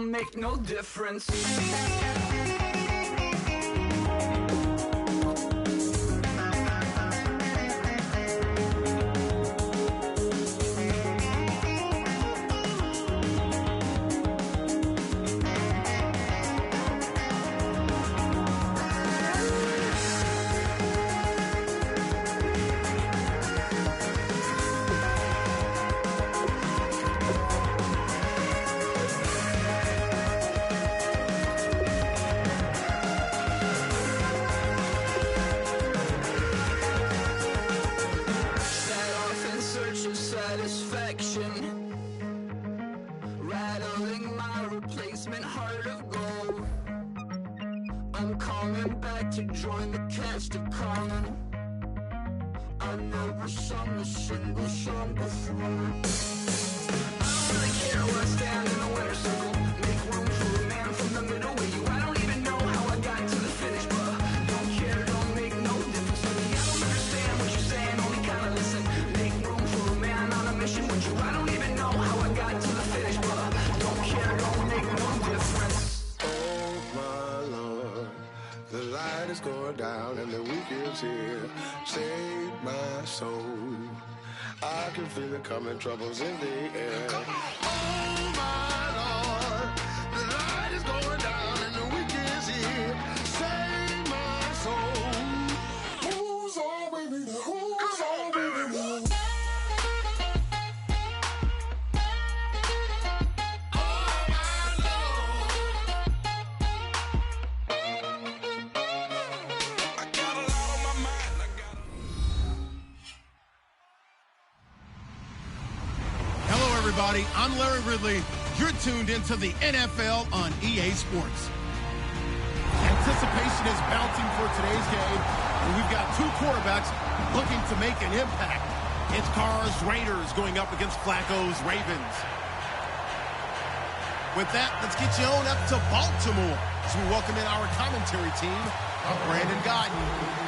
don't make no difference. Rattling my replacement heart of gold. I'm coming back to join the cast of Carmen. I never sung a single song before. I don't really care where I stand in the winner's circle. Make room for a man from the middle with you. I don't even know how I got to the finish, but don't care, don't make no difference to me. I don't understand what you're saying, only kinda listen. Make room for a man on a mission with you. I don't even know how I got to the finish, but don't care, don't make no difference. Oh my Lord, the light is going down and the week is here. Save my soul. I can feel it coming, troubles in the air. Oh my Lord, the light is going down and the week is here. Save my soul. Who's on, baby? Who's on, baby? Everybody, I'm Larry Ridley. You're tuned into the NFL on EA Sports. Anticipation is mounting for today's game, and we've got two quarterbacks looking to make an impact. It's Carr's Raiders going up against Flacco's Ravens. With that, let's get you on up to Baltimore as we welcome in our commentary team of Brandon Godden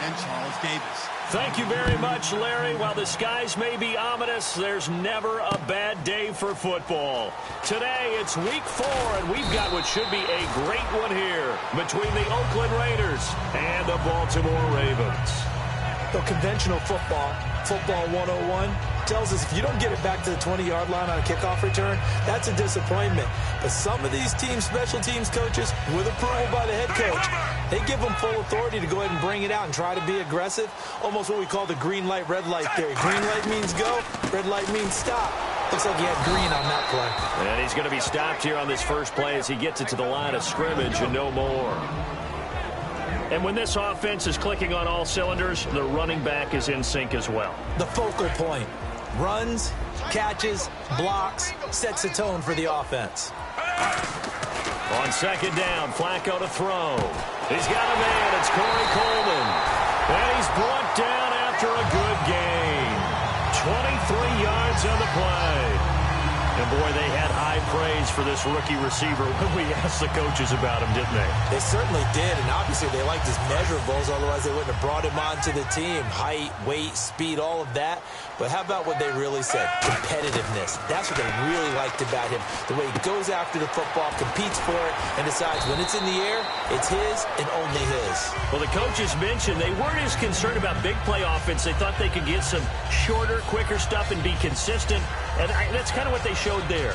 and Charles Davis. Thank you very much, Larry. While the skies may be ominous, there's never a bad day for football. Today, it's week 4, and we've got what should be a great one here between the Oakland Raiders and the Baltimore Ravens. The conventional football 101, tells us if you don't get it back to the 20-yard line on a kickoff return, that's a disappointment. But some of these teams, special teams coaches, with approval by the head coach, they give them full authority to go ahead and bring it out and try to be aggressive. Almost what we call the green light, red light theory. Green light means go, red light means stop. Looks like he had green on that play. And he's going to be stopped here on this first play as he gets it to the line of scrimmage and no more. And when this offense is clicking on all cylinders, the running back is in sync as well. The focal point. Runs, catches, blocks, sets the tone for the offense. On second down, Flacco to throw. He's got a man. It's Corey Coleman. And he's brought down after a good gain. 23 yards on the play. And, boy, they had high praise for this rookie receiver when we asked the coaches about him, didn't they? They certainly did, and obviously they liked his measurables, otherwise they wouldn't have brought him onto the team. Height, weight, speed, all of that. But how about what they really said? Competitiveness. That's what they really liked about him. The way he goes after the football, competes for it, and decides when it's in the air, it's his and only his. Well, the coaches mentioned they weren't as concerned about big play offense. They thought they could get some shorter, quicker stuff and be consistent. And that's kind of what they showed there.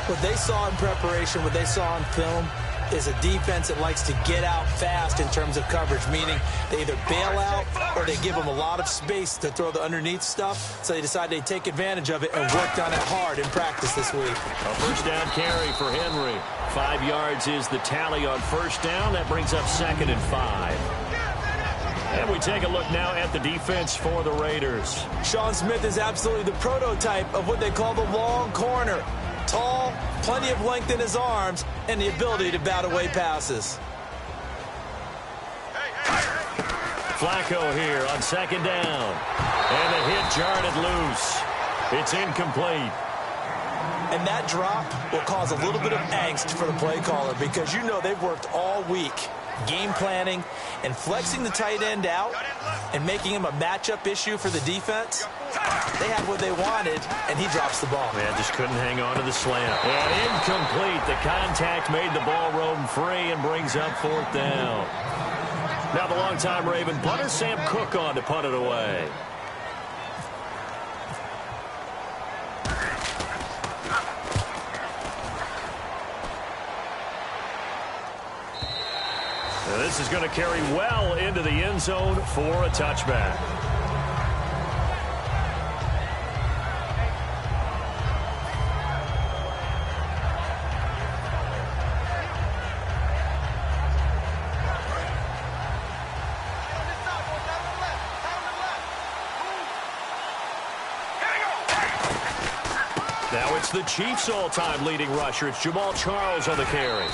What they saw in preparation, what they saw on film, is a defense that likes to get out fast in terms of coverage, meaning they either bail out or they give them a lot of space to throw the underneath stuff, so they decided they'd take advantage of it and worked on it hard in practice this week. A first down carry for Henry. 5 yards is the tally on first down. That brings up 2nd and 5. And we take a look now at the defense for the Raiders. Sean Smith is absolutely the prototype of what they call the long corner. Tall, plenty of length in his arms, and the ability to bat away passes. Flacco here on second down. And the hit jarred it loose. It's incomplete. And that drop will cause a little bit of angst for the play caller because you know they've worked all week game planning and flexing the tight end out and making him a matchup issue for the defense. They had what they wanted, and he drops the ball. Yeah, just couldn't hang on to the slant. And incomplete. The contact made the ball roam free and brings up 4th down. Now the longtime Raven punter, Sam Cook, on to punt it away. Now this is going to carry well into the end zone for a touchback. Now it's the Chiefs' all-time leading rusher. It's Jamal Charles on the carry.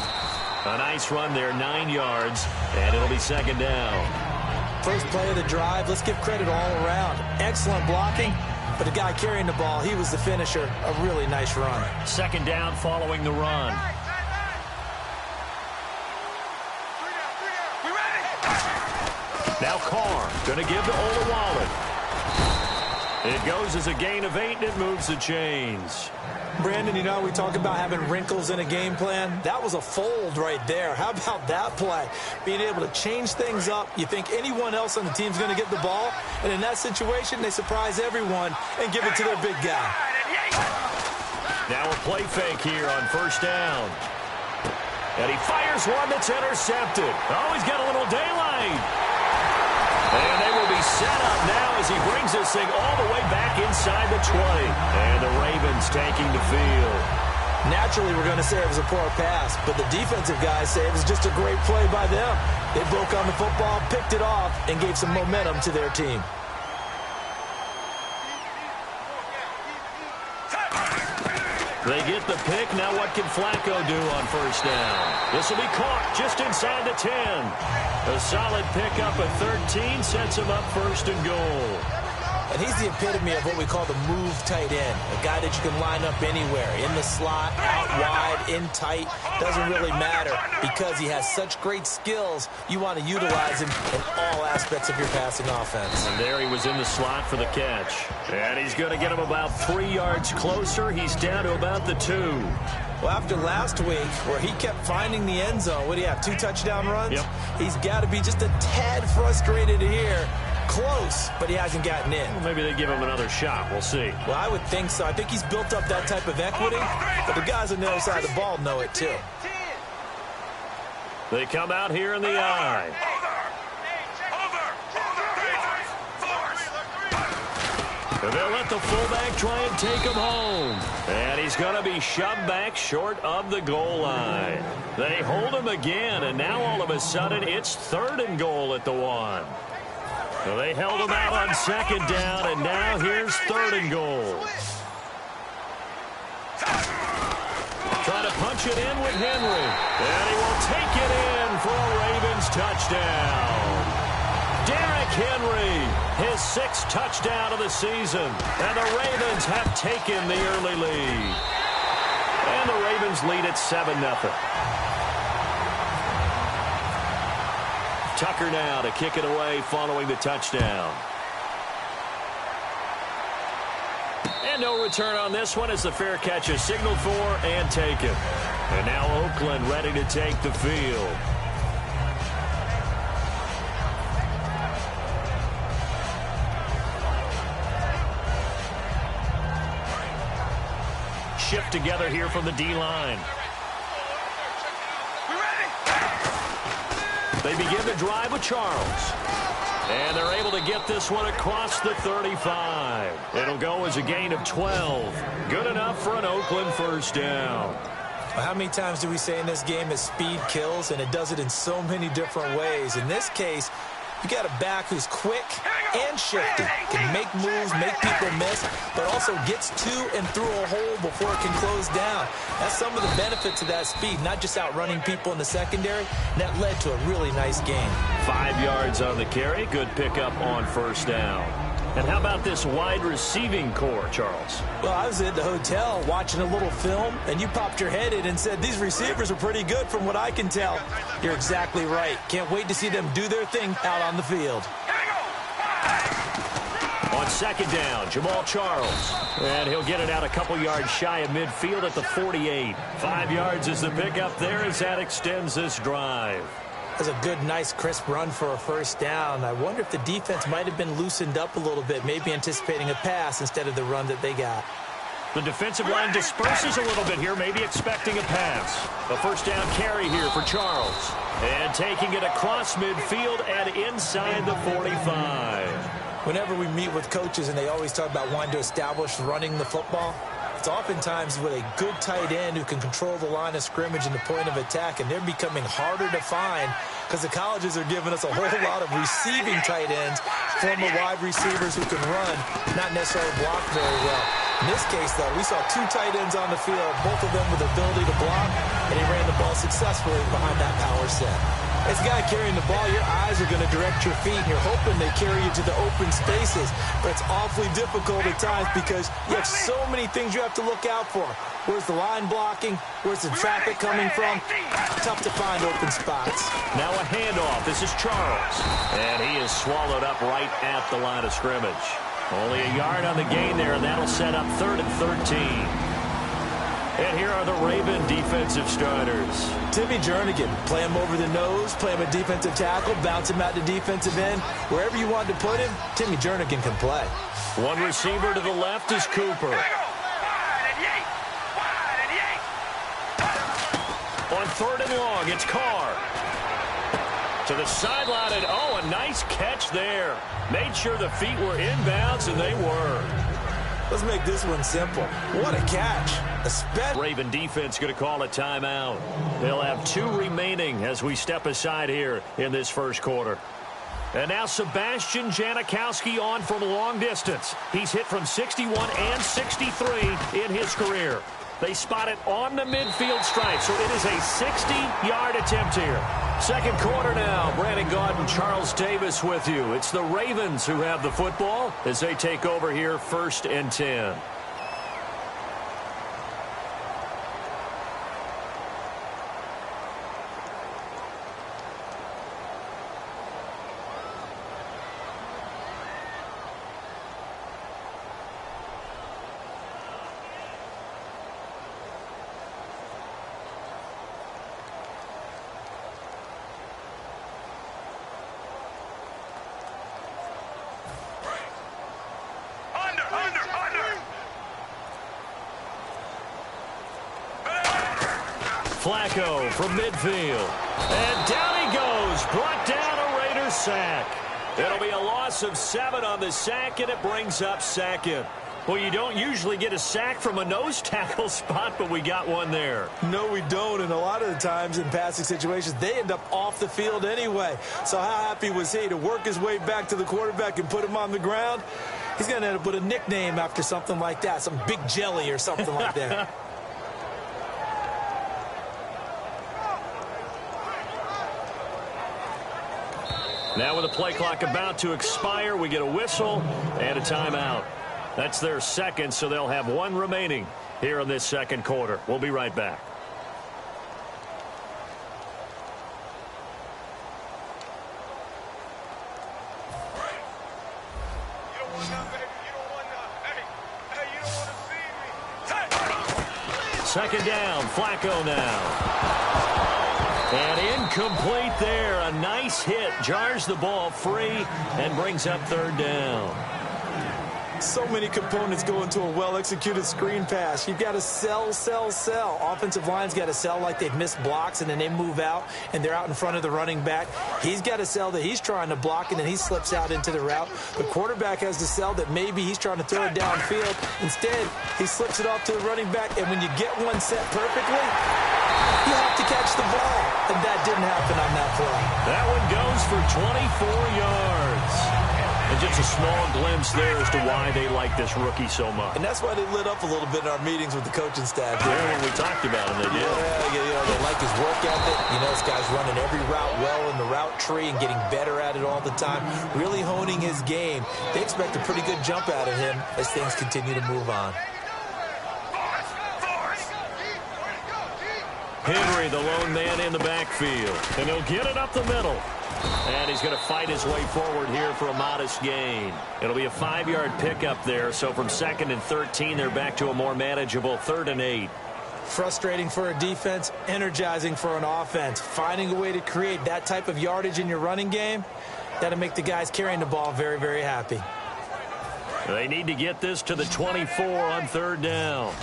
A nice run there, 9 yards, and it'll be 2nd down. First play of the drive, let's give credit all around. Excellent blocking, but the guy carrying the ball, he was the finisher. A really nice run. 2nd down following the run. Now Carr, going to give to Olawale. It goes as a gain of 8, and it moves the chains. Brandon, you know, we talk about having wrinkles in a game plan. That was a fold right there. How about that play? Being able to change things up. You think anyone else on the team's going to get the ball, and in that situation, they surprise everyone and give it to their big guy. Now a play fake here on 1st down. And he fires one that's intercepted. Oh, he's got a little daylight. And they will be set up now as he brings this thing all the way back inside the 20. And the Ravens taking the field. Naturally, we're going to say it was a poor pass, but the defensive guys say it was just a great play by them. They broke on the football, picked it off, and gave some momentum to their team. They get the pick. Now what can Flacco do on 1st down? This will be caught just inside the 10. A solid pickup at 13 sets him up 1st and goal. And he's the epitome of what we call the move tight end. A guy that you can line up anywhere. In the slot, out wide, in tight. Doesn't really matter because he has such great skills. You want to utilize him in all aspects of your passing offense. And there he was in the slot for the catch. And he's going to get him about 3 yards closer. He's down to about the 2. Well, after last week where he kept finding the end zone, what do you have, 2 touchdown runs? Yep. He's got to be just a tad frustrated here. Close, but he hasn't gotten in. Well, maybe they give him another shot. We'll see. Well, I would think so. I think he's built up that type of equity, but the guys on the other side of the ball know it too. They come out here in the eye. And they'll let the fullback try and take him home. And he's going to be shoved back short of the goal line. They hold him again, and now all of a sudden it's 3rd and goal at the 1. So they held him out on 2nd down, and now here's 3rd and goal. Trying to punch it in with Henry. And he will take it in for a Ravens touchdown. Derrick Henry, his 6th touchdown of the season. And the Ravens have taken the early lead. And the Ravens lead at 7-0. Tucker now to kick it away following the touchdown. And no return on this one as the fair catch is signaled for and taken. And now Oakland ready to take the field. Shift together here from the D-line. They begin the drive with Charles. And they're able to get this one across the 35. It'll go as a gain of 12. Good enough for an Oakland 1st down. Well, how many times do we say in this game that speed kills, and it does it in so many different ways? In this case, you got a back who's quick and shifty, can make moves, make people miss, but also gets to and through a hole before it can close down. That's some of the benefits of that speed, not just outrunning people in the secondary. And that led to a really nice game. 5 yards on the carry. Good pickup on 1st down. And how about this wide receiving core, Charles? Well, I was at the hotel watching a little film, and you popped your head in and said, these receivers are pretty good from what I can tell. You're exactly right. Can't wait to see them do their thing out on the field. On second down, Jamal Charles. And he'll get it out a couple yards shy of midfield at the 48. 5 yards is the pickup there as that extends this drive. That's a good, nice, crisp run for a first down. I wonder if the defense might have been loosened up a little bit, maybe anticipating a pass instead of the run that they got. The defensive line disperses a little bit here, maybe expecting a pass. A first down carry here for Charles. And taking it across midfield and inside the 45. Whenever we meet with coaches and they always talk about wanting to establish running the football, it's oftentimes with a good tight end who can control the line of scrimmage and the point of attack, and they're becoming harder to find because the colleges are giving us a whole lot of receiving tight ends, former wide receivers who can run, not necessarily block very well. In this case, though, we saw 2 tight ends on the field, both of them with the ability to block, and he ran the ball successfully behind that power set. As a guy carrying the ball, your eyes are going to direct your feet, and you're hoping they carry you to the open spaces. But it's awfully difficult at times because you have so many things you have to look out for. Where's the line blocking? Where's the traffic coming from? Tough to find open spots. Now a handoff. This is Charles. And he is swallowed up right at the line of scrimmage. Only a yard on the gain there, and that'll set up 3rd and 13. And here are the Raven defensive starters. Timmy Jernigan, play him over the nose, play him a defensive tackle, bounce him out to defensive end. Wherever you want to put him, Timmy Jernigan can play. One receiver to the left is Cooper. On 3rd and long, it's Carr. To the sideline, and a nice catch there. Made sure the feet were inbounds, and they were. Let's make this one simple. What a catch. Raven defense going to call a timeout. They'll have 2 remaining as we step aside here in this first quarter. And now Sebastian Janikowski on from long distance. He's hit from 61 and 63 in his career. They spot it on the midfield stripe, so it is a 60-yard attempt here. Second quarter now. Brandon Gaudin, Charles Davis with you. It's the Ravens who have the football as they take over here 1st and 10. Flacco from midfield. And down he goes. Brought down a Raiders sack. It'll be a loss of 7 on the sack, and it brings up 2nd. Well, you don't usually get a sack from a nose tackle spot, but we got one there. No, we don't, and a lot of the times in passing situations, they end up off the field anyway. So how happy was he to work his way back to the quarterback and put him on the ground? He's going to end up with a nickname after something like that, some Big Jelly or something like that. Now with the play clock about to expire, we get a whistle and a timeout. That's their 2nd, so they'll have 1 remaining here in this second quarter. We'll be right back. Second down, Flacco now. And incomplete there. A nice hit. Jars the ball free and brings up 3rd down. So many components go into a well-executed screen pass. You've got to sell, sell, sell. Offensive line's got to sell like they've missed blocks, and then they move out, and they're out in front of the running back. He's got to sell that he's trying to block, and then he slips out into the route. The quarterback has to sell that maybe he's trying to throw it downfield. Instead, he slips it off to the running back, and when you get one set perfectly, you have to catch the ball. And that didn't happen on that play. That one goes for 24 yards. And just a small glimpse there as to why they like this rookie so much. And that's why they lit up a little bit in our meetings with the coaching staff. Yeah, when we talked about him, they did. Yeah, they like his work ethic. You know, this guy's running every route well in the route tree and getting better at it all the time, really honing his game. They expect a pretty good jump out of him as things continue to move on. Henry, the lone man in the backfield. And he'll get it up the middle. And he's going to fight his way forward here for a modest gain. It'll be a 5-yard pickup there. So from 2nd and 13, they're back to a more manageable 3rd and 8. Frustrating for a defense, energizing for an offense. Finding a way to create that type of yardage in your running game, that'll make the guys carrying the ball very, very happy. They need to get this to the 24 on 3rd down.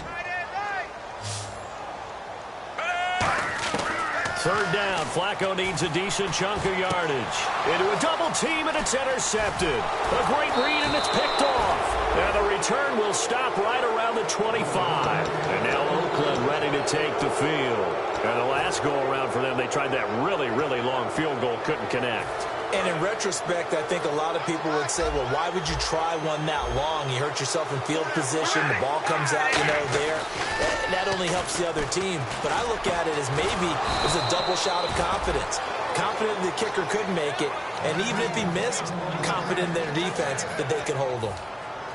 3rd down, Flacco needs a decent chunk of yardage. Into a double team, and it's intercepted. A great read, and it's picked off. And the return will stop right around the 25. And now Oakland ready to take the field. And the last go-around for them, they tried that really, really long field goal, couldn't connect. And in retrospect, I think a lot of people would say, well, why would you try one that long? You hurt yourself in field position. The ball comes out, there. That only helps the other team. But I look at it as maybe it was a double shot of confidence. Confident the kicker could make it. And even if he missed, confident in their defense that they could hold him.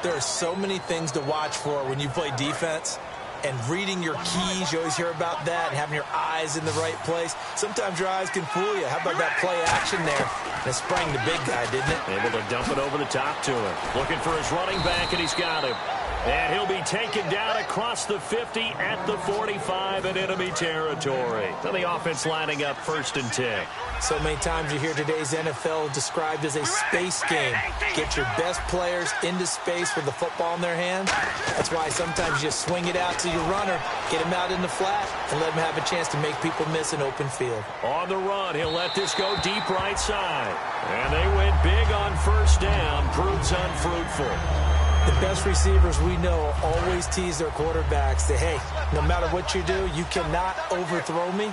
There are so many things to watch for when you play defense. And reading your keys, you always hear about that, and having your eyes in the right place. Sometimes your eyes can fool you. How about that play action there? And it sprang the big guy, didn't it? Able to dump it over the top to him. Looking for his running back, and he's got him. And he'll be taken down across the 50 at the 45 in enemy territory. So the offense lining up 1st and 10. So many times you hear today's NFL described as a space game. Get your best players into space with the football in their hands. That's why sometimes you just swing it out to your runner, get him out in the flat, and let him have a chance to make people miss an open field. On the run, he'll let this go deep right side. And they went big on 1st down. Proves unfruitful. The best receivers we know always tease their quarterbacks that, hey, no matter what you do, you cannot overthrow me.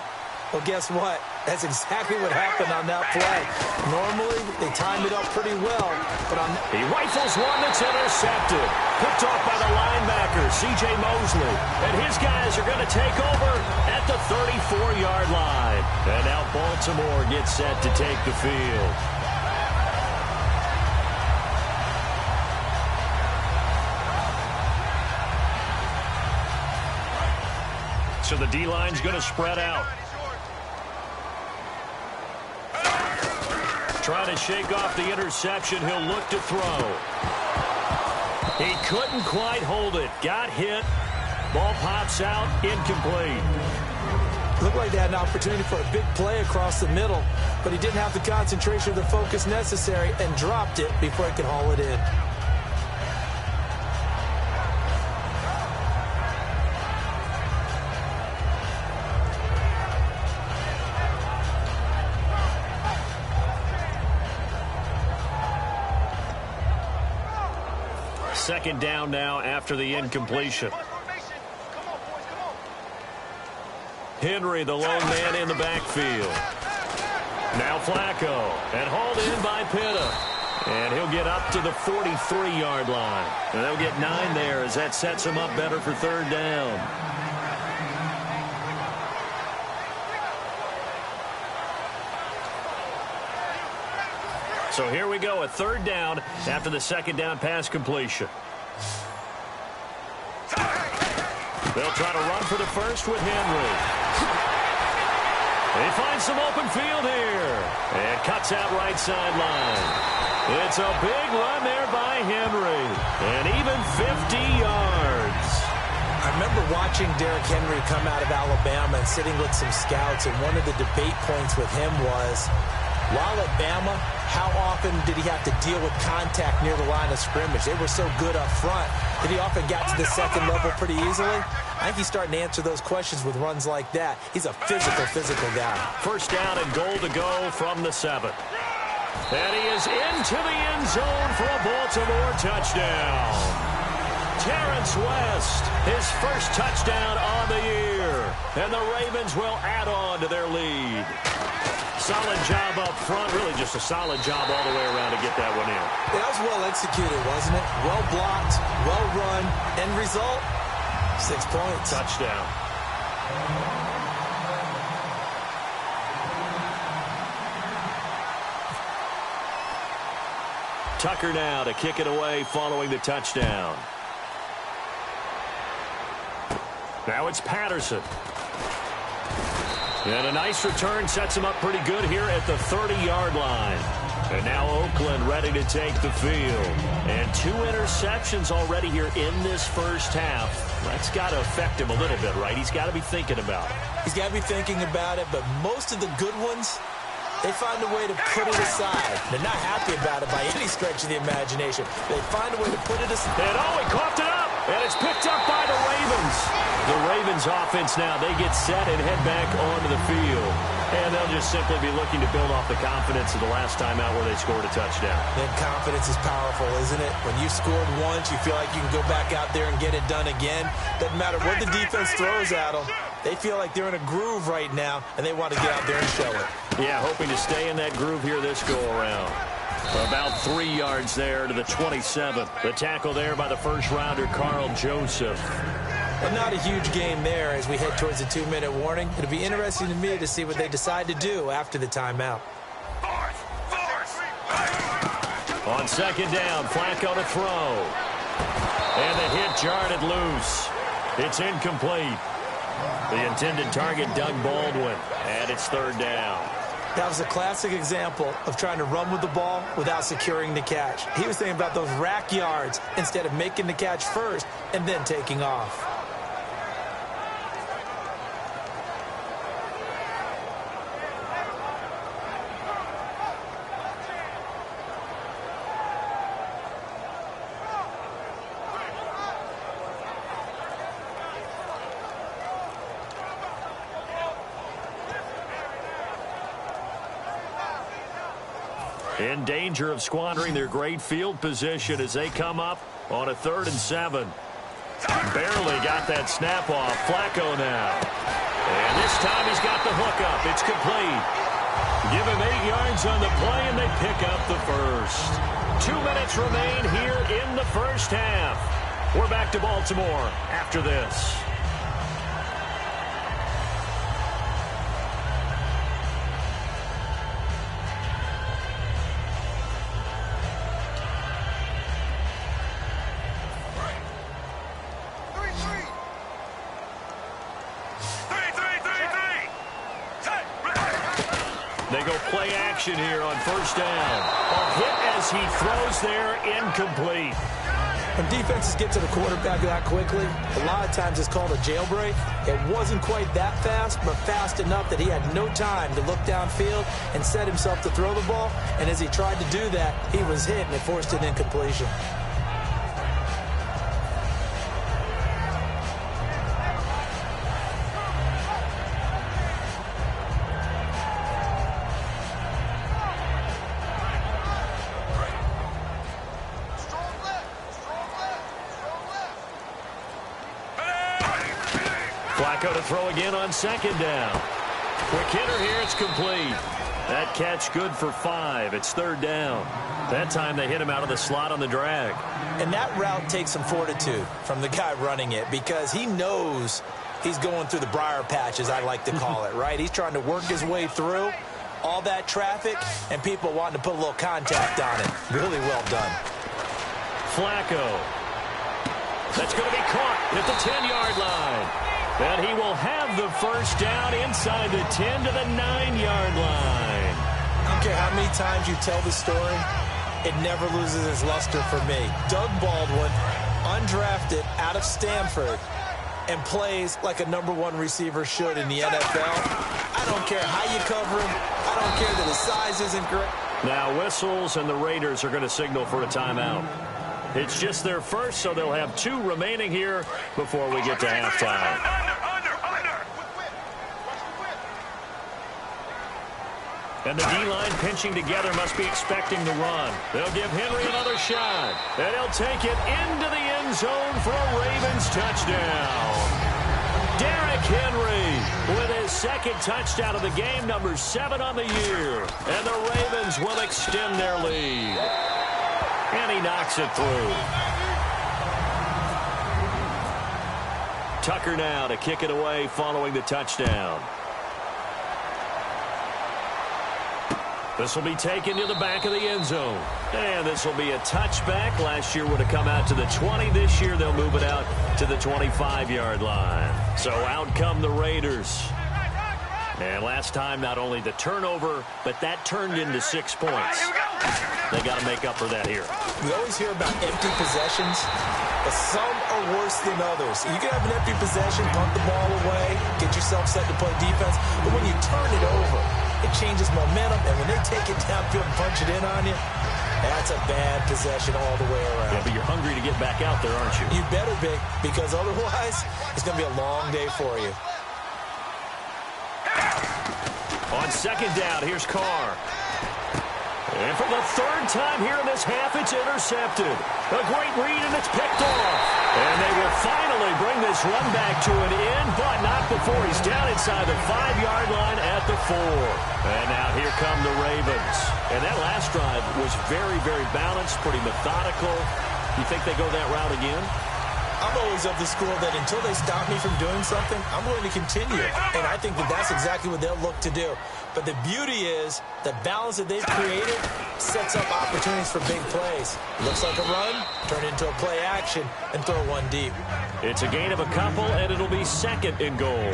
Well, guess what? That's exactly what happened on that play. Normally, they time it up pretty well, but he rifles one that's intercepted. Picked off by the linebacker, C.J. Mosley. And his guys are going to take over at the 34-yard line. And now Baltimore gets set to take the field. So the D-line's going to spread out. Trying to shake off the interception. He'll look to throw. He couldn't quite hold it. Got hit. Ball pops out. Incomplete. Looked like they had an opportunity for a big play across the middle, but he didn't have the concentration or the focus necessary and dropped it before he could haul it in. Second down now after the incompletion. Henry, the lone man in the backfield. Now Flacco, and hauled in by Pitta. And he'll get up to the 43-yard line. And they'll get 9 there as that sets him up better for 3rd down. So here we go, a 3rd down after the 2nd down pass completion. They'll try to run for the first with Henry. They find some open field here. And cuts out right sideline. It's a big run there by Henry. And even 50 yards. I remember watching Derrick Henry come out of Alabama and sitting with some scouts, and one of the debate points with him was, while at Bama, how often did he have to deal with contact near the line of scrimmage? They were so good up front that he often got to the 2nd level pretty easily. I think he's starting to answer those questions with runs like that. He's a physical guy. 1st down and goal to go from the 7. And he is into the end zone for a Baltimore touchdown. Terrence West, his first touchdown on the year. And the Ravens will add on to their lead. Solid job up front. Really just a solid job all the way around to get that one in. Yeah, that was well executed, wasn't it? Well blocked, well run. End result, 6 points. Touchdown. Tucker now to kick it away following the touchdown. Now it's Patterson. And a nice return sets him up pretty good here at the 30-yard line. And now Oakland ready to take the field. And 2 interceptions already here in this first half. That's got to affect him a little bit, right? He's got to be thinking about it. He's got to be thinking about it, but most of the good ones, they find a way to put it aside. They're not happy about it by any stretch of the imagination. They find a way to put it aside. And he coughed it up. And it's picked up by the Ravens. The Ravens offense now, they get set and head back onto the field. And they'll just simply be looking to build off the confidence of the last time out where they scored a touchdown. Then confidence is powerful, isn't it? When you scored once, you feel like you can go back out there and get it done again. Doesn't matter what the defense throws at them. They feel like they're in a groove right now, and they want to get out there and show it. Yeah, hoping to stay in that groove here this go-around. About 3 yards there to the 27. The tackle there by the first-rounder, Carl Joseph. Well, not a huge game there as we head towards the 2-minute warning. It'll be interesting to me to see what they decide to do after the timeout. On second down, Flacco to throw. And the hit jarred it loose. It's incomplete. The intended target, Doug Baldwin, and it's third down. That was a classic example of trying to run with the ball without securing the catch. He was thinking about those rack yards instead of making the catch first and then taking off. In danger of squandering their great field position as they come up on a 3rd and 7. Barely got that snap off. Flacco now. And this time he's got the hook up. It's complete. Give him 8 yards on the play, and they pick up the first. 2 minutes remain here in the first half. We're back to Baltimore after this. They go play action here on first down. A hit as he throws there, incomplete. When defenses get to the quarterback that quickly, a lot of times it's called a jailbreak. It wasn't quite that fast, but fast enough that he had no time to look downfield and set himself to throw the ball. And as he tried to do that, he was hit, and it forced an incompletion. Flacco to throw again on second down. Quick hitter here, it's complete. That catch good for 5. It's third down. That time they hit him out of the slot on the drag. And that route takes some fortitude from the guy running it because he knows he's going through the briar patch, as I like to call it, right? He's trying to work his way through all that traffic and people wanting to put a little contact on it. Really well done. Flacco. That's going to be caught at the 10-yard line. And he will have the first down inside the 10 to the 9-yard line. I don't care how many times you tell the story, it never loses its luster for me. Doug Baldwin, undrafted out of Stanford, and plays like a #1 receiver should in the NFL. I don't care how you cover him. I don't care that his size isn't great. Now whistles, and the Raiders are going to signal for a timeout. It's just their first, so they'll have 2 remaining here before we get to halftime. And the D-line pinching together must be expecting the run. They'll give Henry another shot. And he'll take it into the end zone for a Ravens touchdown. Derrick Henry with his second touchdown of the game, number 7 on the year. And the Ravens will extend their lead. And he knocks it through. Tucker now to kick it away following the touchdown. This will be taken to the back of the end zone. And this will be a touchback. Last year would have come out to the 20. This year they'll move it out to the 25-yard line. So out come the Raiders. And last time, not only the turnover, but that turned into 6 points. They got to make up for that here. We always hear about empty possessions, but some are worse than others. You can have an empty possession, punt the ball away, get yourself set to play defense, but when you turn it over, it changes momentum, and when they take it downfield and punch it in on you, that's a bad possession all the way around. Yeah, but you're hungry to get back out there, aren't you? You better be, because otherwise, it's going to be a long day for you. On second down, here's Carr. And for the third time here in this half, it's intercepted. A great read, and it's picked off. And they will finally bring this run back to an end, but not before he's down inside the 5-yard line at the 4. And now here come the Ravens. And that last drive was very, very balanced, pretty methodical. You think they go that route again? I'm always of the school that until they stop me from doing something, I'm going to continue. And I think that that's exactly what they'll look to do. But the beauty is the balance that they've created sets up opportunities for big plays. Looks like a run, turn it into a play action, and throw one deep. It's a gain of a couple, and it'll be second and goal.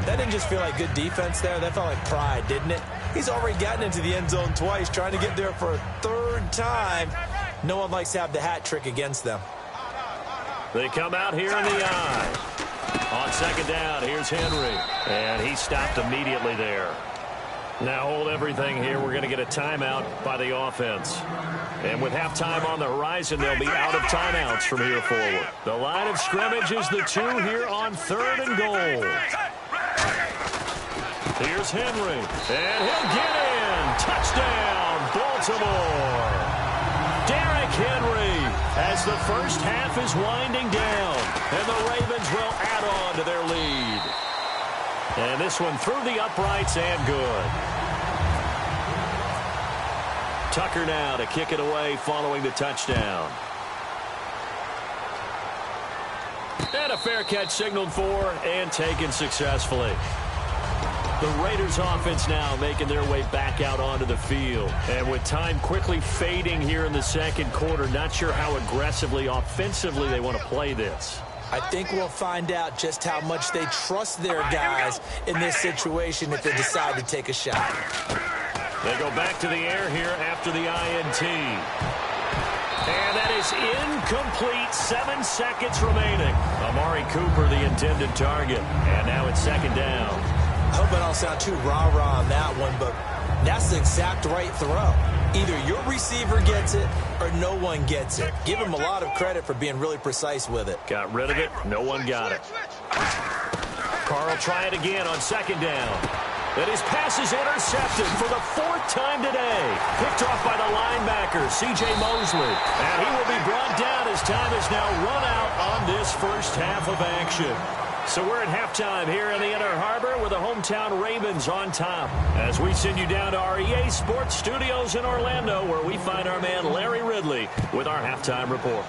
That didn't just feel like good defense there. That felt like pride, didn't it? He's already gotten into the end zone twice, trying to get there for a third time. No one likes to have the hat trick against them. They come out here in the eye. On second down, here's Henry. And he stopped immediately there. Now hold everything here. We're going to get a timeout by the offense. And with halftime on the horizon, they'll be out of timeouts from here forward. The line of scrimmage is the 2 here on third and goal. Here's Henry. And he'll get in. Touchdown, Baltimore. Derrick Henry, as the first half is winding down, and the Ravens will add on to their lead. And this one through the uprights and good. Tucker now to kick it away following the touchdown. And a fair catch signaled for and taken successfully. The Raiders offense now making their way back out onto the field. And with time quickly fading here in the second quarter, not sure how aggressively, offensively they want to play this. I think we'll find out just how much they trust their guys in this situation if they decide to take a shot. They go back to the air here after the INT. And that is incomplete. 7 seconds remaining. Amari Cooper, the intended target. And now it's second down. I hope I don't sound too rah-rah on that one, but that's the exact right throw. Either your receiver gets it or no one gets it. Give him a lot of credit for being really precise with it. Got rid of it. No one got it. Carr will try it again on second down. And his pass is intercepted for the 4th time today. Picked off by the linebacker, C.J. Mosley. And he will be brought down as time is now run out on this first half of action. So we're at halftime here in the Inner Harbor with the hometown Ravens on top. As we send you down to our EA Sports Studios in Orlando, where we find our man Larry Ridley with our halftime report.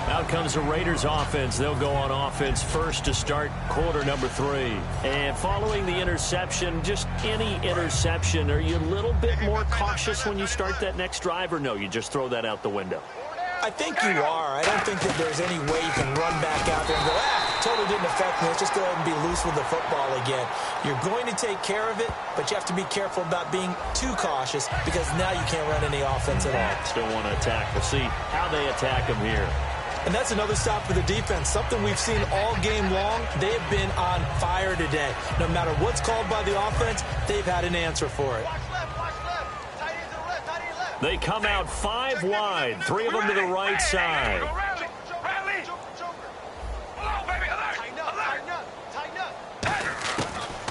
Out comes the Raiders offense. They'll go on offense first to start quarter number 3. And following the interception, just any interception, are you a little bit more cautious when you start that next drive, or no, you just throw that out the window? I think you are. I don't think that there's any way you can run back out there and go, totally didn't affect me. Let's just go ahead and be loose with the football again. You're going to take care of it, but you have to be careful about being too cautious because now you can't run any offense at all. Still want to attack. We'll see how they attack them here. And that's another stop for the defense, something we've seen all game long. They have been on fire today. No matter what's called by the offense, they've had an answer for it. They come out 5 wide, 3 of them to the right side.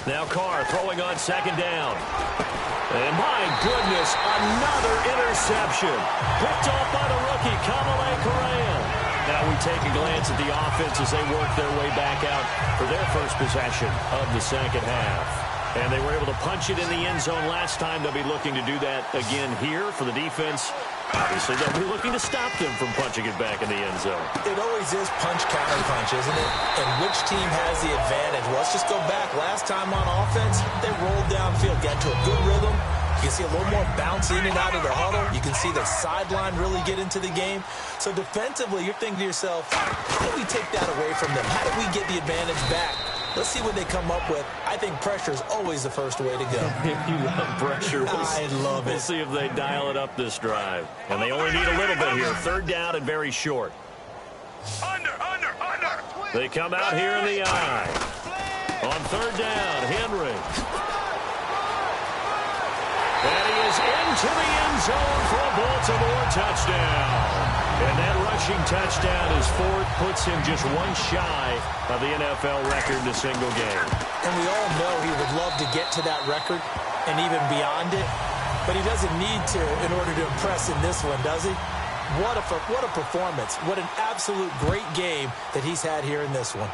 Now Carr throwing on second down. And my goodness, another interception. Picked off by the rookie, Kamale Correa. Now we take a glance at the offense as they work their way back out for their first possession of the second half. And they were able to punch it in the end zone last time. They'll be looking to do that again here for the defense. Obviously, they'll be looking to stop them from punching it back in the end zone. It always is punch, counter punch, isn't it? And which team has the advantage? Well, let's just go back. Last time on offense, they rolled downfield, got to a good rhythm, You can see a little more bounce in and out of the huddle. You can see the sideline really get into the game. So defensively, you're thinking to yourself, how do we take that away from them? How do we get the advantage back? Let's see what they come up with. I think pressure is always the first way to go. You love pressure. I love it. We'll see if they dial it up this drive. And they only need a little bit here. Third down and very short. Under. They come out here in the eye. On third down, Henry. And he is into the end zone for a Baltimore touchdown. And that rushing touchdown, his fourth, puts him just one shy of the NFL record in a single game. And we all know he would love to get to that record and even beyond it. But he doesn't need to in order to impress in this one, does he? What a performance. What an absolute great game that he's had here in this one.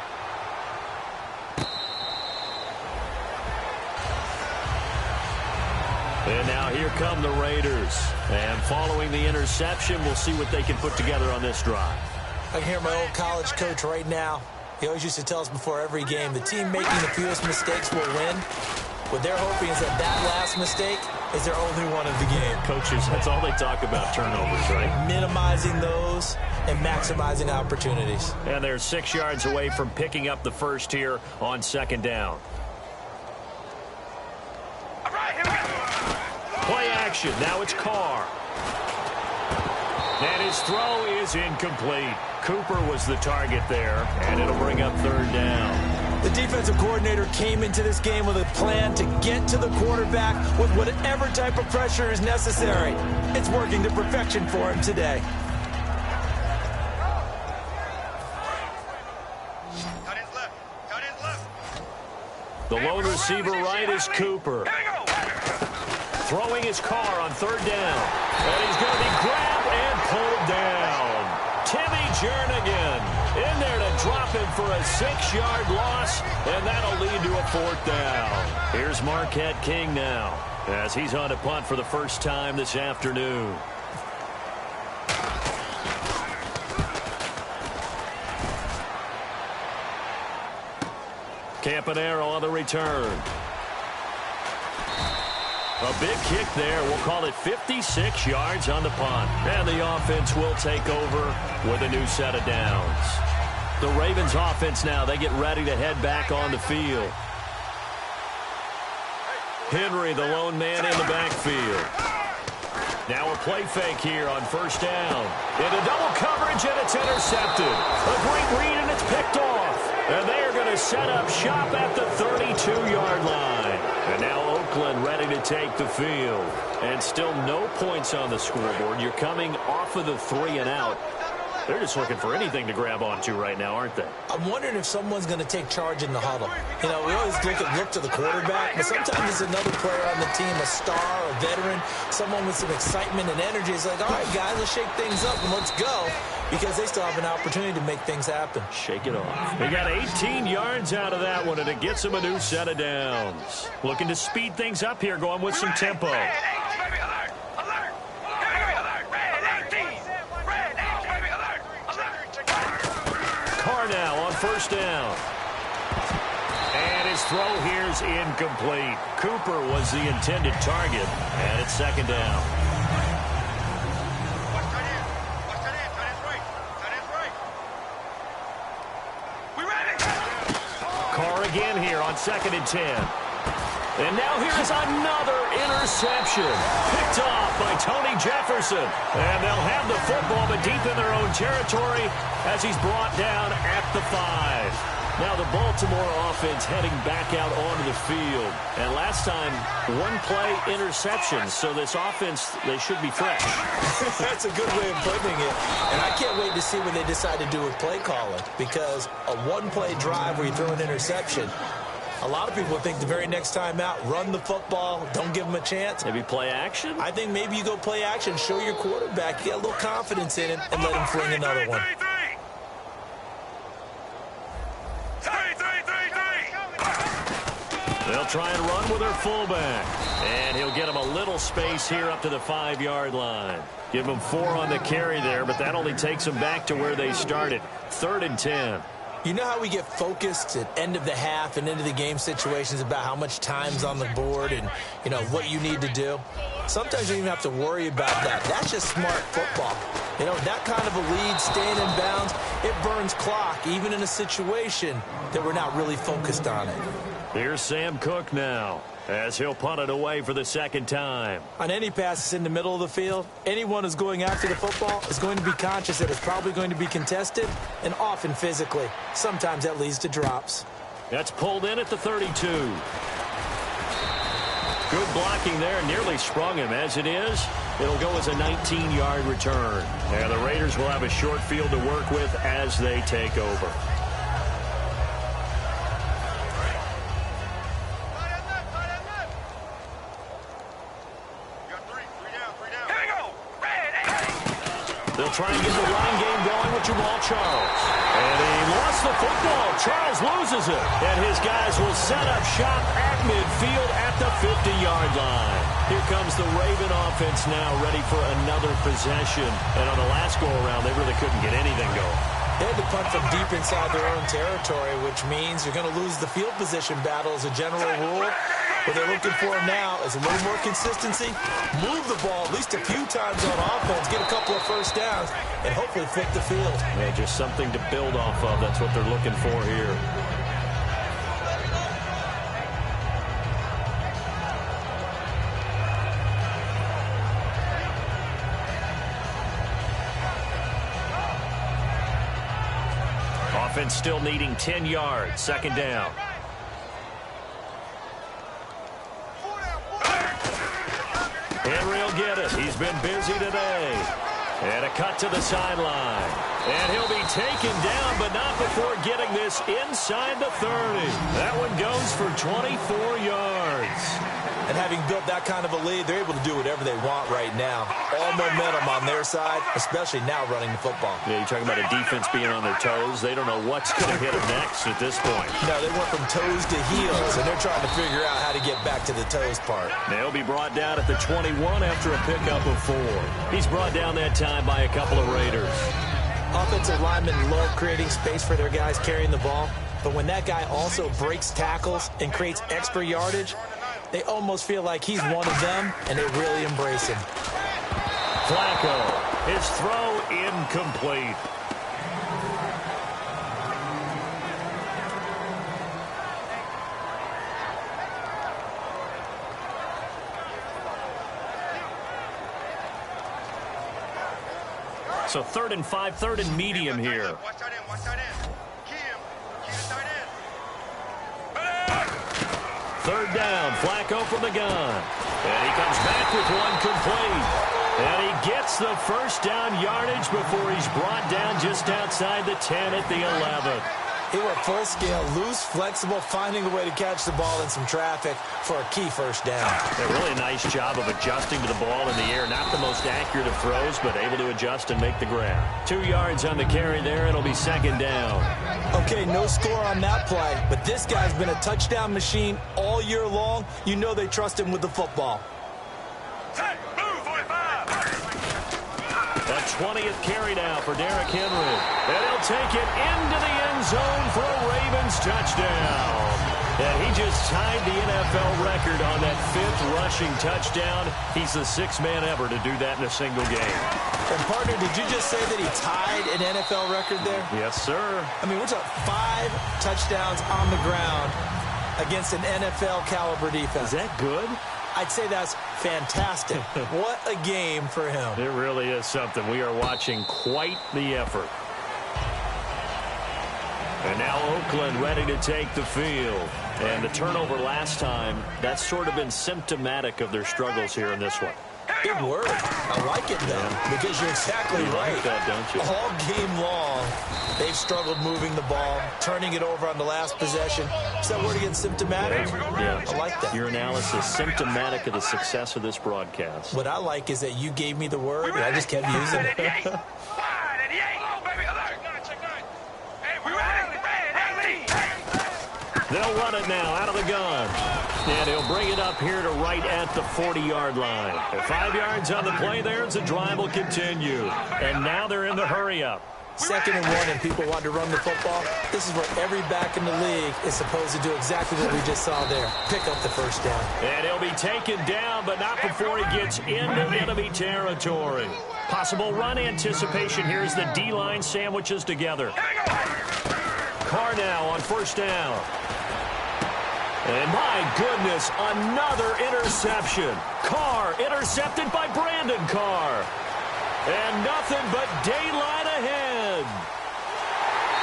And now here come the Raiders. And following the interception, we'll see what they can put together on this drive. I can hear my old college coach right now. He always used to tell us before every game, the team making the fewest mistakes will win. What they're hoping is that last mistake is their only one of the game. Coaches, that's all they talk about, turnovers, right? Minimizing those and maximizing opportunities. And they're 6 yards away from picking up the first here on second down. All right, here we go. Play action. Now it's Carr. And his throw is incomplete. Cooper was the target there, and it'll bring up third down. The defensive coordinator came into this game with a plan to get to the quarterback with whatever type of pressure is necessary. It's working to perfection for him today. Cut his left. The lone receiver right is Cooper. Throwing his Carr on third down. And he's going to be grabbed and pulled down. Timmy Jernigan in there to drop him for a 6-yard loss, and that'll lead to a fourth down. Here's Marquette King now as he's on a punt for the first time this afternoon. Campanaro on the return. A big kick there. We'll call it 56 yards on the punt. And the offense will take over with a new set of downs. The Ravens offense now, they get ready to head back on the field. Henry, the lone man in the backfield. Now a play fake here on first down. Into double coverage, and it's intercepted. A great read, and it's picked off. And they are going to set up shop at the 32-yard line. And now Oakland ready to take the field. And still no points on the scoreboard. You're coming off of the 3 and out. They're just looking for anything to grab onto right now, aren't they? I'm wondering if someone's going to take charge in the huddle. You know, we always look to the quarterback, but sometimes it's another player on the team, a star, a veteran, someone with some excitement and energy. It's like, all right, guys, let's shake things up and let's go, because they still have an opportunity to make things happen. Shake it off. They got 18 yards out of that one, and it gets them a new set of downs. Looking to speed things up here, going with some tempo. Now on first down. And his throw here is incomplete. Cooper was the intended target, and it's second down. Carr again here on 2nd and 10. And now here is another interception. Picked off by Tony Jefferson. And they'll have the football, but deep in their own territory as he's brought down at the 5. Now the Baltimore offense heading back out onto the field. And last time, one play interception. So this offense, they should be fresh. That's a good way of putting it. And I can't wait to see what they decide to do with play calling. Because a one-play drive where you throw an interception, a lot of people think the very next time out, run the football, don't give them a chance. Maybe play action? I think maybe you go play action, show your quarterback, get a little confidence in him, and let him fling another one. They'll try and run with their fullback. And he'll get him a little space here up to the 5-yard line. Give him 4 on the carry there, but that only takes them back to where they started. 3rd and 10. You know how we get focused at end of the half and into the game situations about how much time's on the board and, you know, what you need to do? Sometimes you don't even have to worry about that. That's just smart football. You know, that kind of a lead, staying in bounds, it burns clock, even in a situation that we're not really focused on it. Here's Sam Cook now, as he'll punt it away for the second time. On any passes in the middle of the field, anyone who's going after the football is going to be conscious that it's probably going to be contested, and often physically. Sometimes that leads to drops. That's pulled in at the 32. Good blocking there, nearly sprung him. As it is, it'll go as a 19-yard return. And the Raiders will have a short field to work with as they take over. They'll try and get the line game going with Jamal Charles. And he lost the football. Charles loses it. And his guys will set up shop at midfield at the 50-yard line. Here comes the Raven offense now, ready for another possession. And on the last go-around, they really couldn't get anything going. They had to punt from deep inside their own territory, which means you're going to lose the field position battle as a general rule. What they're looking for now is a little more consistency, move the ball at least a few times on offense, get a couple of first downs, and hopefully flip the field. Yeah, just something to build off of. That's what they're looking for here. Offense still needing 10 yards. Second down. Henry will get it. He's been busy today. And a cut to the sideline. And he'll be taken down, but not before getting this inside the 30. That one goes for 24 yards. And having built that kind of a lead, they're able to do whatever they want right now. All momentum on their side, especially now running the football. Yeah, you're talking about a defense being on their toes. They don't know what's going to hit them next at this point. No, they went from toes to heels, and they're trying to figure out how to get back to the toes part. They'll be brought down at the 21 after a pickup of 4. He's brought down that time by a couple of Raiders. Offensive linemen love creating space for their guys carrying the ball, but when that guy also breaks tackles and creates extra yardage, they almost feel like he's one of them, and they really embrace him. Flacco, his throw incomplete. So 3rd and 5, 3rd and medium here. Watch that in, watch that in. Key him. Key the tight end. 3rd down, Flacco from the gun. And he comes back with one complete. And he gets the first down yardage before he's brought down just outside the 10 at the 11. He went full scale, loose, flexible, finding a way to catch the ball in some traffic for a key first down. A really nice job of adjusting to the ball in the air. Not the most accurate of throws, but able to adjust and make the grab. 2 yards on the carry there. It'll be 2nd down. Okay, no score on that play, but this guy's been a touchdown machine all year long. You know they trust him with the football. Hey, move, 45. A 20th carry now for Derrick Henry. And he'll take it into the end zone for a Ravens touchdown. And he just tied the NFL record on that 5th rushing touchdown. He's the 6th man ever to do that in a single game. And, partner, did you just say that he tied an NFL record there? Yes, sir. I mean, we're talking 5 touchdowns on the ground against an NFL caliber defense. Is that good? I'd say that's fantastic. What a game for him. It really is something. We are watching quite the effort. And now Oakland ready to take the field. And the turnover last time, that's sort of been symptomatic of their struggles here in this one. Big word. I like it, though, because you're exactly right. Like that, don't you? All game long, they've struggled moving the ball, turning it over on the last possession. Is that word again, symptomatic? Yeah. I like that. Your analysis, symptomatic of the success of this broadcast. What I like is that you gave me the word, and I just kept using it. 88. 88. Oh, baby, alert. Hey, we ready. They'll run it now out of the gun. And he'll bring it up here to right at the 40-yard line. 5 yards on the play there as the drive will continue. And now they're in the hurry-up. 2nd and 1 and people want to run the football, this is where every back in the league is supposed to do exactly what we just saw there. Pick up the first down. And he'll be taken down, but not before he gets into enemy territory. Possible run anticipation here as the D-line sandwiches together. Carr now on 1st down. And my goodness, another interception. Carr intercepted by Brandon Carr. And nothing but daylight ahead.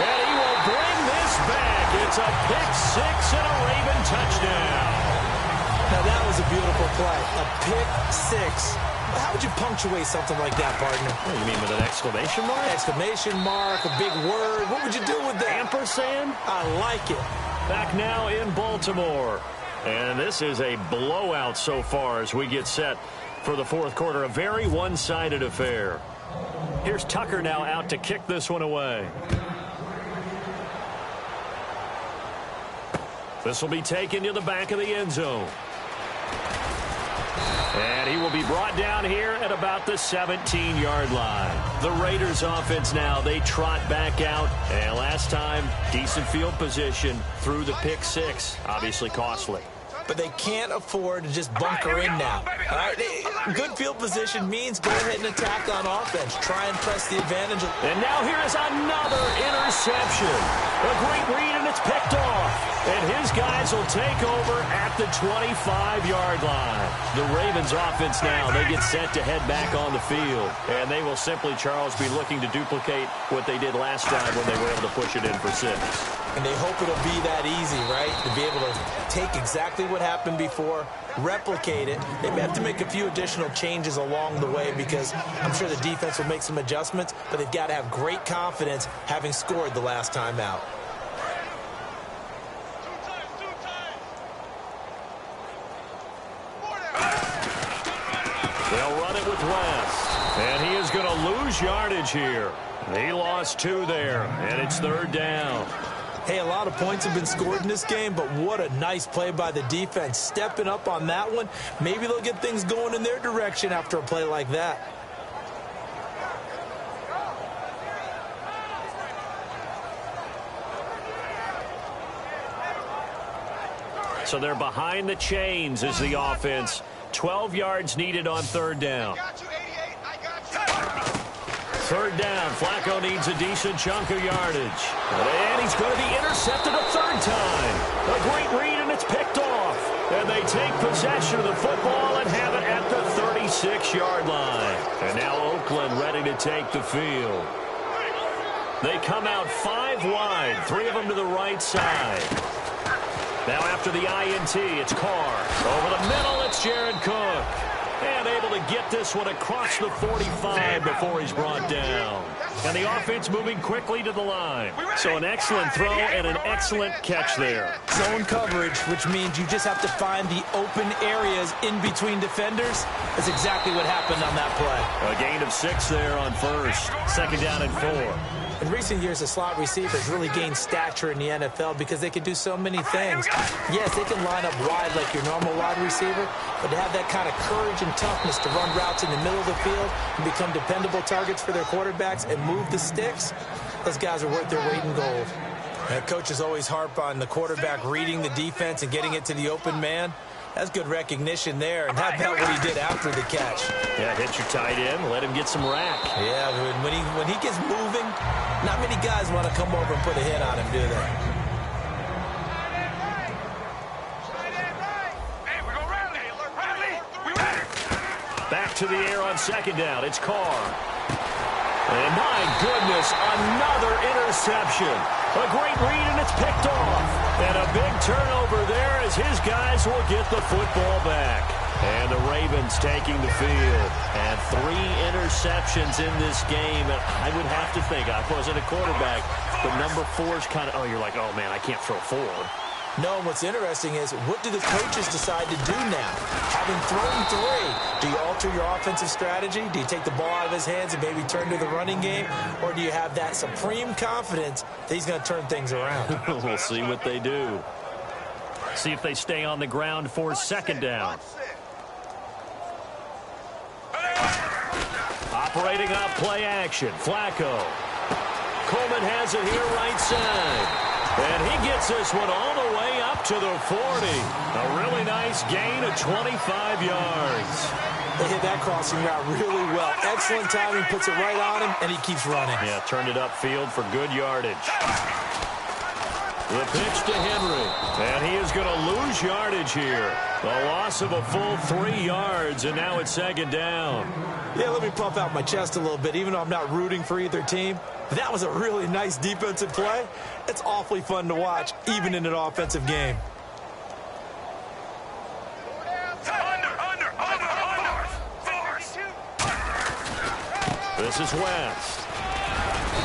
And he will bring this back. It's a pick-6 and a Raven touchdown. Now that was a beautiful play. A pick-6. How would you punctuate something like that, partner? What do you mean, with an exclamation mark? Exclamation mark, a big word. What would you do with that? Ampersand? I like it. Back now in Baltimore. And this is a blowout so far as we get set for the 4th quarter. A very one-sided affair. Here's Tucker now out to kick this one away. This will be taken to the back of the end zone. And he will be brought down here at about the 17-yard line. The Raiders offense now, they trot back out. And last time, decent field position through the pick-6. Obviously costly. But they can't afford to just bunker in now. All right? Good field position means go ahead and attack on offense. Try and press the advantage. And now here is another interception. A great read, and it's picked off. And his guys will take over at the 25-yard line. The Ravens offense now, they get set to head back on the field. And they will simply, Charles, be looking to duplicate what they did last time when they were able to push it in for 6. And they hope it'll be that easy, right? To be able to take exactly what happened before, replicate it. They may have to make a few additional changes along the way because I'm sure the defense will make some adjustments, but they've got to have great confidence having scored the last time out. They'll run it with West. And he is going to lose yardage here. He lost 2 there, and it's 3rd down. Hey, a lot of points have been scored in this game, but what a nice play by the defense. Stepping up on that one. Maybe they'll get things going in their direction after a play like that. So they're behind the chains as the offense. 12 yards needed on 3rd down. 3rd down. Flacco needs a decent chunk of yardage. And he's going to be intercepted a 3rd time. A great read, and it's picked off. And they take possession of the football and have it at the 36-yard line. And now Oakland ready to take the field. They come out 5 wide, 3 of them to the right side. Now after the INT, it's Carr. Over the middle, it's Jared Cook. And able to get this one across the 45 before he's brought down. And the offense moving quickly to the line. So an excellent throw and an excellent catch there. Zone coverage, which means you just have to find the open areas in between defenders. That's exactly what happened on that play. A gain of 6 there on 1st. 2nd down and 4. In recent years, the slot receivers really gained stature in the NFL because they can do so many things. Yes, they can line up wide like your normal wide receiver, but to have that kind of courage and toughness to run routes in the middle of the field and become dependable targets for their quarterbacks and move the sticks, those guys are worth their weight in gold. And coaches always harp on the quarterback reading the defense and getting it to the open man. That's good recognition there. And how about what he did after the catch? Yeah, hit your tight end, let him get some rack. Yeah, when he gets moving, not many guys want to come over and put a hit on him, do they? Back to the air on 2nd down. It's Carr. And my goodness, another interception. A great read, and it's picked off. And a big turnover there as his guys will get the football back. And the Ravens taking the field. And 3 interceptions in this game. And I would have to think, I wasn't a quarterback, but number 4 is kind of, you're like, oh, man, I can't throw 4. No, what's interesting is what do the coaches decide to do now? Having thrown 3, do you alter your offensive strategy? Do you take the ball out of his hands and maybe turn to the running game? Or do you have that supreme confidence that he's going to turn things around? We'll see what they do. See if they stay on the ground for 2nd down. Operating off play action. Flacco. Coleman has it here right side. And he gets this one all the way up to the 40. A really nice gain of 25 yards. They hit that crossing route really well. Excellent timing, puts it right on him, and he keeps running. Yeah, turned it upfield for good yardage. The pitch to Henry, and he is going to lose yardage here. A loss of a full 3 yards, and now it's second down. Yeah, let me puff out my chest a little bit, even though I'm not rooting for either team. That was a really nice defensive play. It's awfully fun to watch, even in an offensive game. This is West.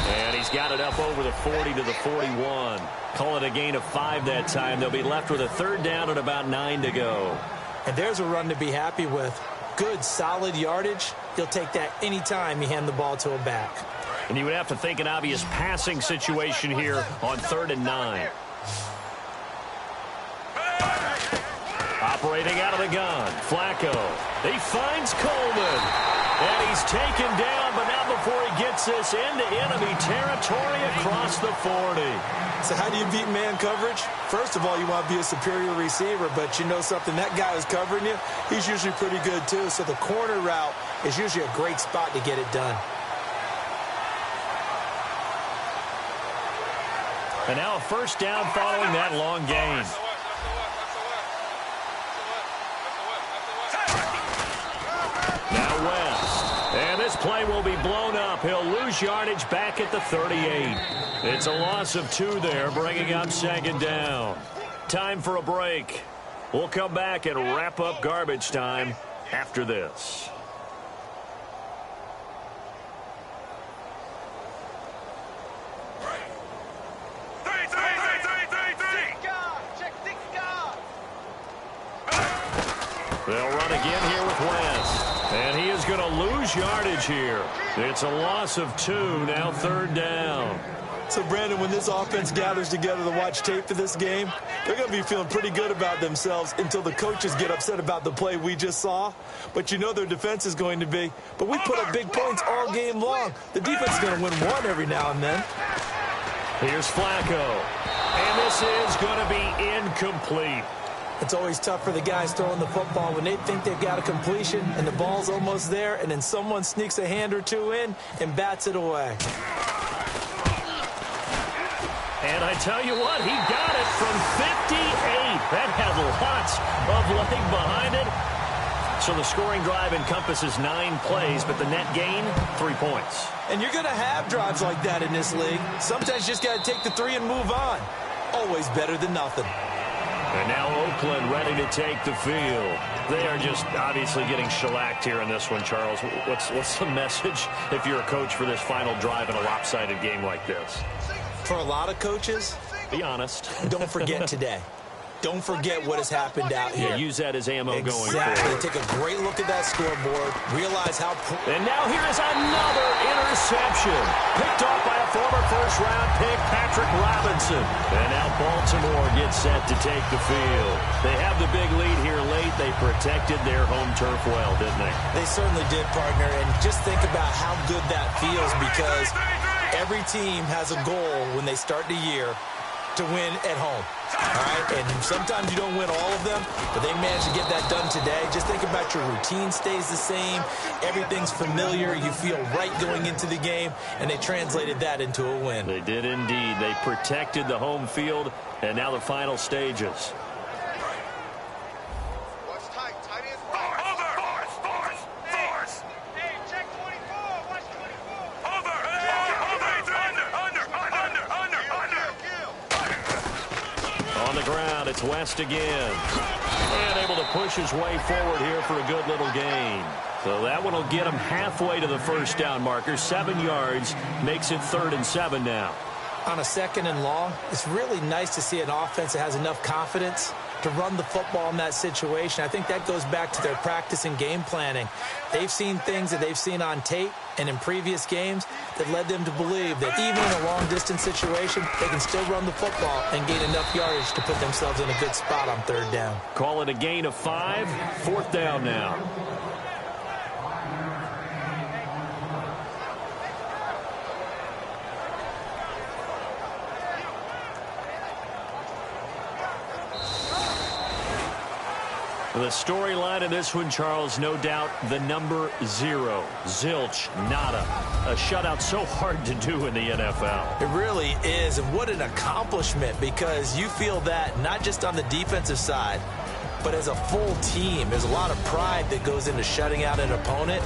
And he's got it up over the 40 to the 41. Call it a gain of 5 that time. They'll be left with a third down and about 9 to go. And there's a run to be happy with. Good, solid yardage. He'll take that any time you hand the ball to a back. And you would have to think an obvious passing situation here on 3rd and 9. Operating out of the gun, Flacco. He finds Coleman. And he's taken down, but not before he gets this into enemy territory across the 40. So how do you beat man coverage? First of all, you want to be a superior receiver, but you know something, that guy who's covering you, he's usually pretty good too. So the corner route is usually a great spot to get it done. And now a first down following that long gain. Now West. And this play will be blown up. He'll lose yardage back at the 38. It's a loss of 2 there, bringing up second down. Time for a break. We'll come back and wrap up garbage time after this. They'll run again here with West. And he is going to lose yardage here. It's a loss of 2, now 3rd down. So, Brandon, when this offense gathers together to watch tape for this game, they're going to be feeling pretty good about themselves until the coaches get upset about the play we just saw. But you know their defense is going to be. But we put up big points all game long. The defense is going to win one every now and then. Here's Flacco. And this is going to be incomplete. It's always tough for the guys throwing the football when they think they've got a completion and the ball's almost there, and then someone sneaks a hand or two in and bats it away. And I tell you what, he got it from 58. That had lots of leg behind it. So the scoring drive encompasses 9 plays, but the net gain, 3 points. And you're going to have drives like that in this league. Sometimes you just got to take the 3 and move on. Always better than nothing. And now Oakland ready to take the field. They are just obviously getting shellacked here in this one, Charles. What's the message if you're a coach for this final drive in a lopsided game like this? For a lot of coaches, be honest. Don't forget today. Don't forget what has happened out here. Yeah, use that as ammo going forward. Exactly. Take a great look at that scoreboard. Realize how... And now here is another interception. Picked off by a former first-round pick, Patrick Robinson. And now Baltimore gets set to take the field. They have the big lead here late. They protected their home turf well, didn't they? They certainly did, partner. And just think about how good that feels, because every team has a goal when they start the year to win at home. All right, and sometimes you don't win all of them, but they managed to get that done today. Just think about your routine stays the same. Everything's familiar. You feel right going into the game, and they translated that into a win. They did indeed. They protected the home field, and now the final stages. It's West again. And able to push his way forward here for a good little gain. So that one will get him halfway to the first down marker. 7 yards makes it 3rd and 7 now. On a 2nd and long, it's really nice to see an offense that has enough confidence to run the football in that situation. I think that goes back to their practice and game planning. They've seen things that they've seen on tape and in previous games that led them to believe that even in a long-distance situation, they can still run the football and gain enough yardage to put themselves in a good spot on 3rd down. Call it a gain of 5, 4th down now. The storyline of this one, Charles, no doubt the number 0. Zilch, nada. A shutout so hard to do in the NFL. It really is, and what an accomplishment, because you feel that not just on the defensive side, but as a full team. There's a lot of pride that goes into shutting out an opponent,